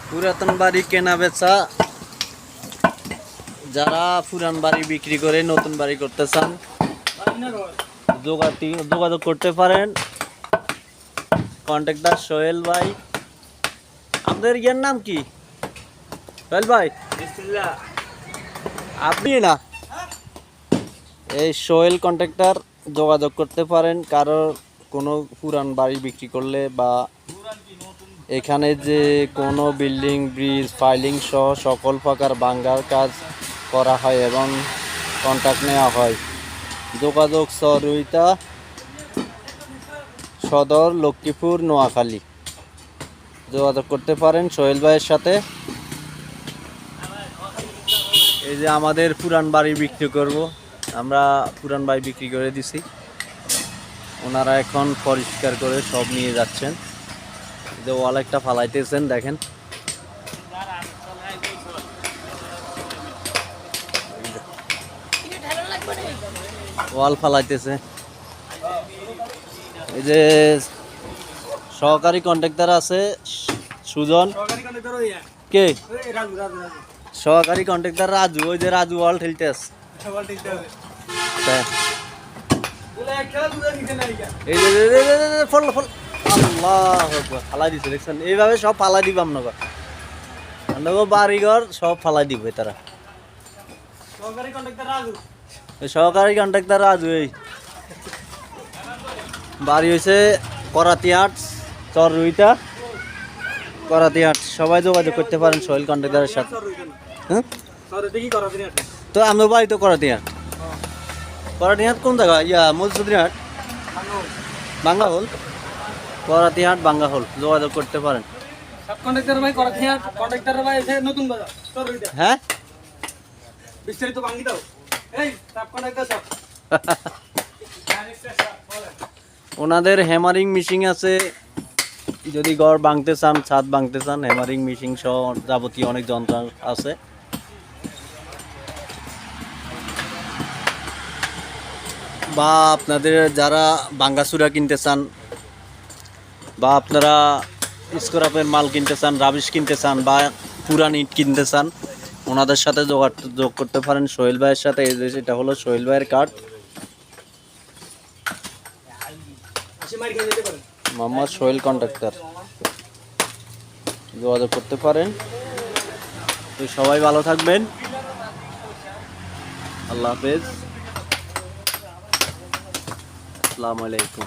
পুরাতন বাড়ি কেনা বেচা, যারা পুরান বাড়ি বিক্রি করে নতুন বাড়ি করতে চান যোগাযোগ করতে পারেন। কন্ট্রাক্টর সোহেল ভাই। আপনাদের ইয়ার নাম কি সোহেল ভাই? আপনি না, এই সোহেল কন্ট্রাক্টর যোগাযোগ করতে পারেন। কারোর কোনো পুরান বাড়ি বিক্রি করলে বা এখানে যে কোনো বিল্ডিং, ব্রিজ, ফাইলিং সহ সকল প্রকার ভাঙার কাজ করা হয় এবং কন্ট্রাক্ট নেওয়া হয়। যোগাযোগ সরুইতা সদর, লক্ষ্মীপুর, নোয়াখালী। যোগাযোগ করতে পারেন সোহেল ভাইয়ের সাথে। এই যে আমাদের পুরান বাড়ি বিক্রি করব, আমরা পুরান বাড়ি বিক্রি করে দিছি, ওনারা এখন পরিষ্কার করে সব নিয়ে যাচ্ছেন। যে ওয়াল একটা ফালাইতেছেন, দেখেন ওয়াল ফালাইতেছে। এই যে সহকারী কন্ট্রাক্টর আছে সুজন, কে সহকারী কন্ট্রাক্টর? রাজু। ওই যে রাজু ওয়াল ঠেলতে আছে। এই যে ফালাই দিচ্ছে, দেখছেন? এইভাবে সব ফালাই দিব আপনাকে, বাড়িঘর সব ফালাই দিবে তারা। সহকারী কন্ট্রাক্টর রাজু। এই বাড়ি হয়েছে করাতিহাট, চররুইতা, করাতিহাট। সবাই যোগাযোগ করতে পারেন সোহেল কন্ট্রাক্টরের সাথে। হ্যাঁ, তো আমার বাড়ি তো করাতিহাট। করাতিহাট কোন জায়গা? মজুদ্দিনহাট, বাঙ্গাহোল। করাতিহাট, বাঙ্গাহোল। যোগাযোগ করতে পারেন। হ্যাঁ, ওনাদের হ্যামারিং মেশিন আছে। যদি ঘর ভাঙতে চান, ছাদ ভাঙতে চান, হ্যামারিং মেশিন সহ যাবতীয় অনেক যন্ত্র আছে। বা আপনাদের যারা ভাঙ্গাচুরা কিনতে চান, বা আপনারা স্ক্র্যাপের মাল কিনতে চান, রাবিশ কিনতে চান, বা পুরান ইট কিনতে চান, ওনাদের সাথে যোগাযোগ করতে পারেন সোহেল ভাইয়ের সাথে। এই যে এটা হলো সোহেল ভাইয়ের কার্ড, মোহাম্মদ সোহেল কন্ট্রাক্টর। যোগাযোগ করতে পারেন। তো সবাই ভালো থাকবেন। আল্লাহ হাফেজ, আসসালামু আলাইকুম।